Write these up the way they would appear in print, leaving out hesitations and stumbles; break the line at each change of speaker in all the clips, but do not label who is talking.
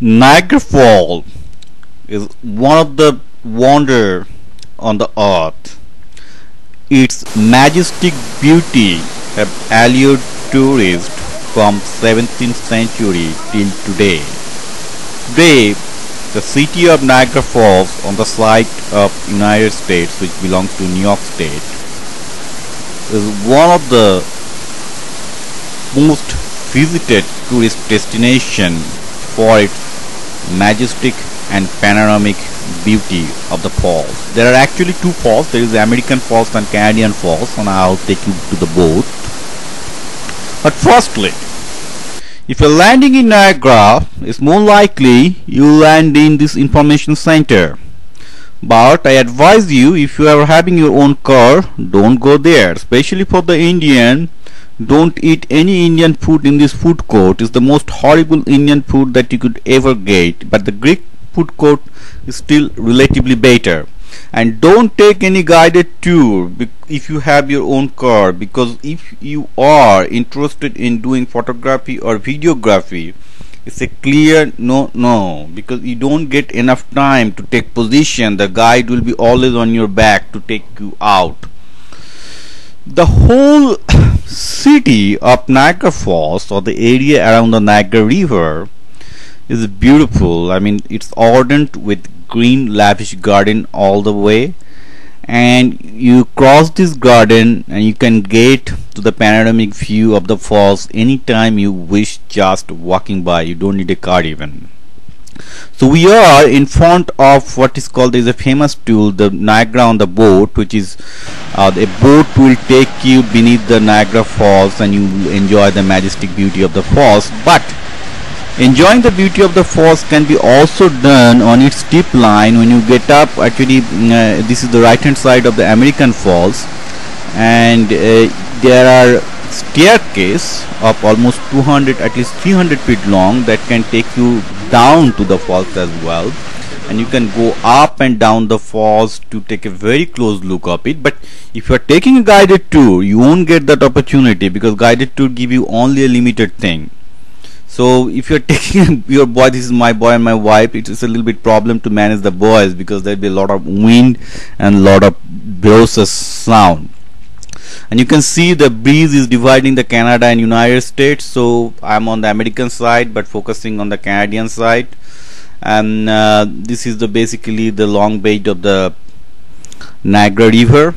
Niagara Falls is one of the wonder on the earth. Its majestic beauty have allured tourists from 17th century till today. Today, the city of Niagara Falls on the site of United States, which belongs to New York State, is one of the most visited tourist destination for its majestic and panoramic beauty of the falls. There are actually two falls. There is the American Falls and Canadian Falls, and I'll take you to the both. But firstly, if you're landing in Niagara, it's more likely you'll land in this information center. But I advise you, if you are having your own car, don't go there. Especially for the Indian, don't eat any Indian food in this food court. It's the most horrible Indian food that you could ever get. But the Greek food court is still relatively better. And don't take any guided tour if you have your own car, because if you are interested in doing photography or videography, it's a clear no, because you don't get enough time to take position. The guide will be always on your back to take you out. The whole city of Niagara Falls, or the area around the Niagara River, is beautiful. I mean, it's ornate with green lavish garden all the way, and you cross this garden and you can get to the panoramic view of the falls anytime you wish, just walking by. You don't need a car even. So we are in front of what is called, there is a famous tool, the Niagara on the boat, which is a boat will take you beneath the Niagara Falls and you will enjoy the majestic beauty of the falls. But enjoying the beauty of the falls can be also done on its steep line. When you get up, actually this is the right hand side of the American Falls, and there are staircase of almost 200, at least 300 feet long, that can take you down to the falls as well, and you can go up and down the falls to take a very close look of it. But if you are taking a guided tour, you won't get that opportunity, because guided tour give you only a limited thing. So if you're taking your boy, this is my boy and my wife, it is a little bit problem to manage the boys, because there'll be a lot of wind and a lot of ferocious sound. And you can see the breeze is dividing the Canada and United States. So I'm on the American side but focusing on the Canadian side, and this is the basically the long bed of the Niagara River.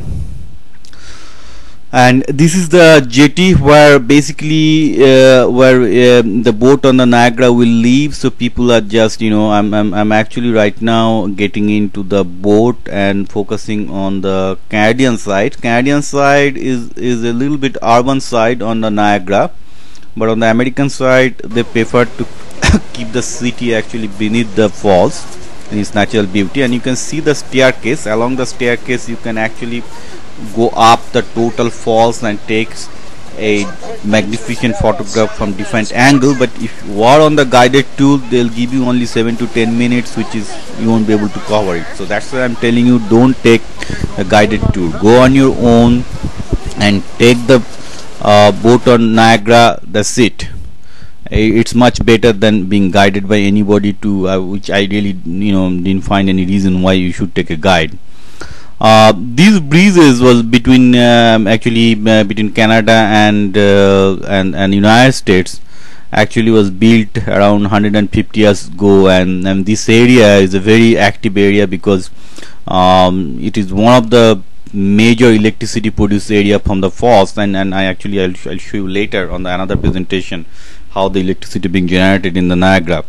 And this is the jetty where basically the boat on the Niagara will leave. So people are just, I'm actually right now getting into the boat and focusing on the Canadian side. Canadian side is a little bit urban side on the Niagara, but on the American side they prefer to keep the city actually beneath the falls in its natural beauty. And you can see the staircase. Along the staircase you can actually go up the total falls and takes a magnificent photograph from different angle. But if you are on the guided tour, they'll give you only 7 to 10 minutes, which is you won't be able to cover it. So that's why I'm telling you, don't take a guided tour. Go on your own and take the boat on Niagara. That's it. It's much better than being guided by anybody to which I really didn't find any reason why you should take a guide. These breezes was between between Canada and United States, actually was built around 150 years ago, and this area is a very active area, because it is one of the major electricity produced area from the falls, and I'll show you later on the another presentation how the electricity being generated in the Niagara.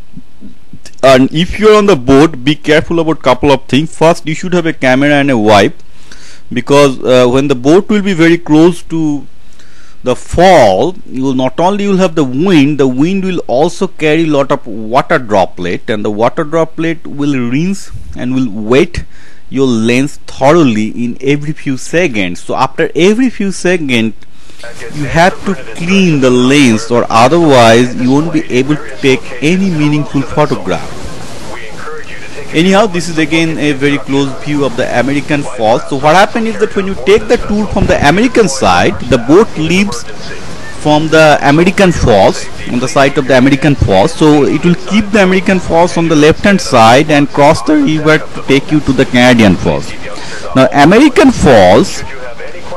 And if you're on the boat, be careful about couple of things. First, you should have a camera and a wipe, because when the boat will be very close to the fall, you will not only have the wind will also carry lot of water droplet, and the water droplet will rinse and will wet your lens thoroughly in every few seconds. So after every few seconds you have to clean the lens, or otherwise you won't be able to take any meaningful photograph. Anyhow, this is again a very close view of the American Falls. So what happens is that when you take the tour from the American side, the boat leaves from the American Falls, on the site of the American Falls. So it will keep the American Falls on the left hand side and cross the river to take you to the Canadian Falls. Now American Falls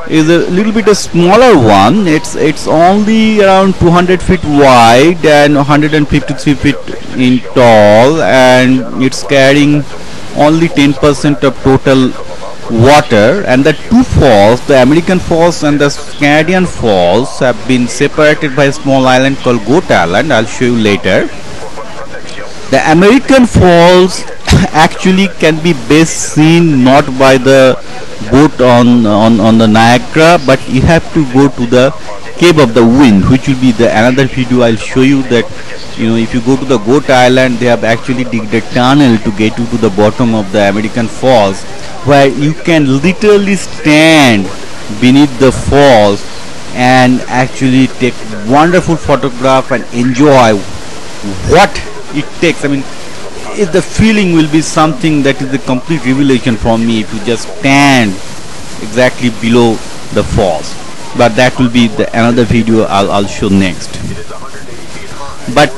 is a little bit a smaller one. It's only around 200 feet wide and 153 feet in tall, and it's carrying only 10% of total water. And the two falls, the American Falls and the Canadian Falls, have been separated by a small island called Goat Island. I'll show you later. The American Falls actually can be best seen not by the boat on the Niagara, but you have to go to the Cave of the Wind, which will be the another video. I'll show you that, you know, if you go to the Goat Island, they have actually digged a tunnel to get you to the bottom of the American Falls, where you can literally stand beneath the falls and actually take wonderful photograph and enjoy what it takes. I mean, the feeling will be something that is a complete revelation for me if you just stand exactly below the falls. But that will be another video I'll show next. But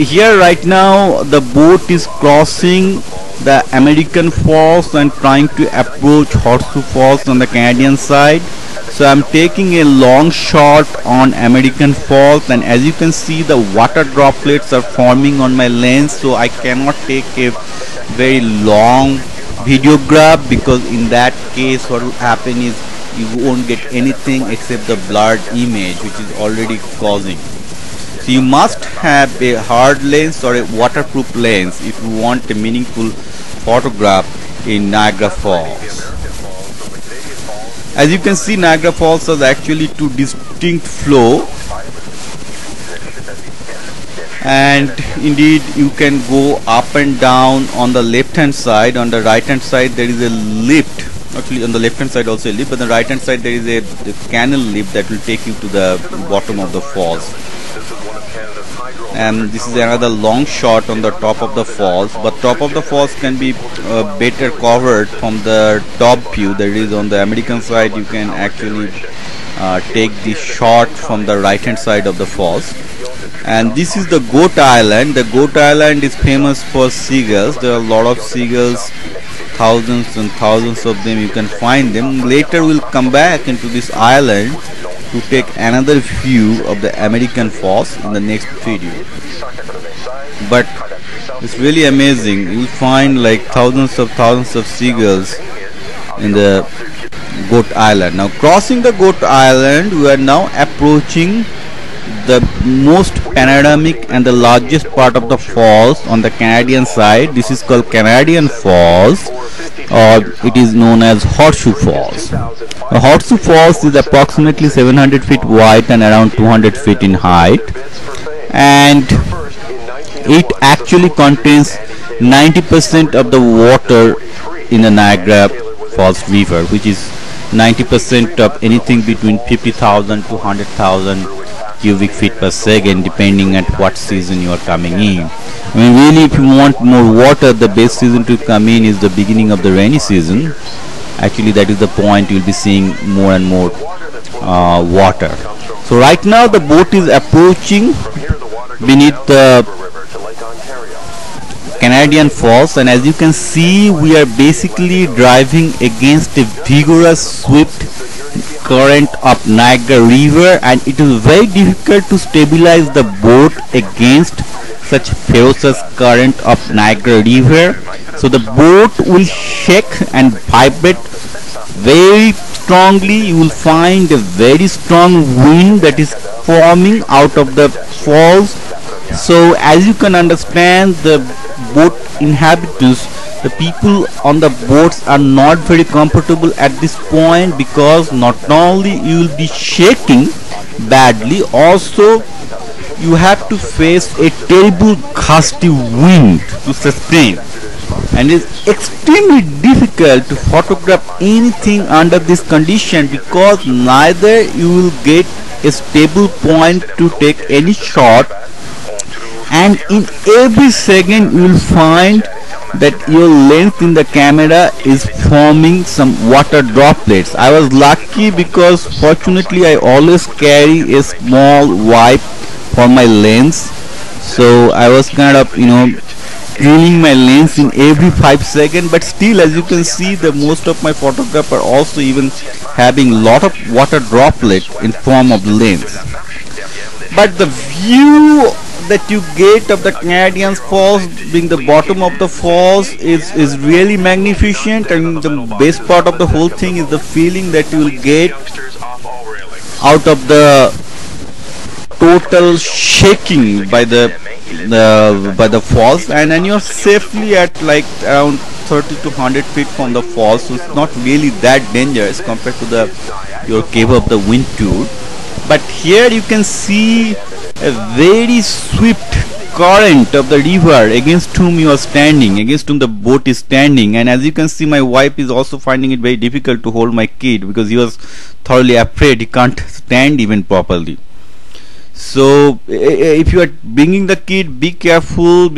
here right now the boat is crossing the American Falls and trying to approach Horseshoe Falls on the Canadian side. So I'm taking a long shot on American Falls, and as you can see, the water droplets are forming on my lens, so I cannot take a very long video grab, because in that case what will happen is you won't get anything except the blurred image which is already causing. So you must have a hard lens or a waterproof lens if you want a meaningful photograph in Niagara Falls. As you can see, Niagara Falls has actually two distinct flow, and indeed you can go up and down on the left hand side. On the right hand side there is a lift. Actually on the left hand side also a lift, but on the right hand side there is a canal lift that will take you to the bottom of the falls. And this is another long shot on the top of the falls, but top of the falls can be better covered from the top view. That is, on the American side you can actually take the shot from the right hand side of the falls. And this is the Goat Island. The Goat Island is famous for seagulls. There are a lot of seagulls, thousands and thousands of them. You can find them. Later we'll come back into this island to take another view of the American Falls in the next video. But it's really amazing. You'll find like thousands of seagulls in the Goat Island. Now crossing the Goat Island, we are now approaching the most panoramic and the largest part of the falls on the Canadian side. This is called Canadian Falls, or it is known as Horseshoe Falls. Horseshoe Falls is approximately 700 feet wide and around 200 feet in height, and it actually contains 90% of the water in the Niagara Falls River, which is 90% of anything between 50,000 to 100,000 cubic feet per second, depending at what season you are coming in. I mean, really, if you want more water, the best season to come in is the beginning of the rainy season. Actually, that is the point. You'll be seeing more and more water. So right now the boat is approaching beneath the Canadian Falls, and as you can see, we are basically driving against a vigorous swift current of Niagara River, and it is very difficult to stabilize the boat against such ferocious current of Niagara River. So the boat will shake and vibrate very strongly. You will find a very strong wind that is forming out of the falls. So as you can understand, the boat inhabitants, the people on the boats, are not very comfortable at this point, because not only you will be shaking badly, also you have to face a terrible gusty wind to sustain, and it is extremely difficult to photograph anything under this condition, because neither you will get a stable point to take any shot, and in every second you will find that your lens in the camera is forming some water droplets. I was lucky because fortunately I always carry a small wipe for my lens, so I was kind of cleaning my lens in every 5 seconds. But still, as you can see, the most of my photographs are also even having lot of water droplet in form of the lens. But the view that you get of the Canadian Falls, being the bottom of the falls, is really magnificent. And the best part of the whole thing is the feeling that you will get out of the total shaking by the falls, and then you're safely at like around 30 to 100 feet from the falls, so it's not really that dangerous compared to your Cave of the Wind tour. But here you can see a very swift current of the river against whom you are standing, against whom the boat is standing. And as you can see, my wife is also finding it very difficult to hold my kid because he was thoroughly afraid he can't stand even properly. So if you are bringing the kid, be careful.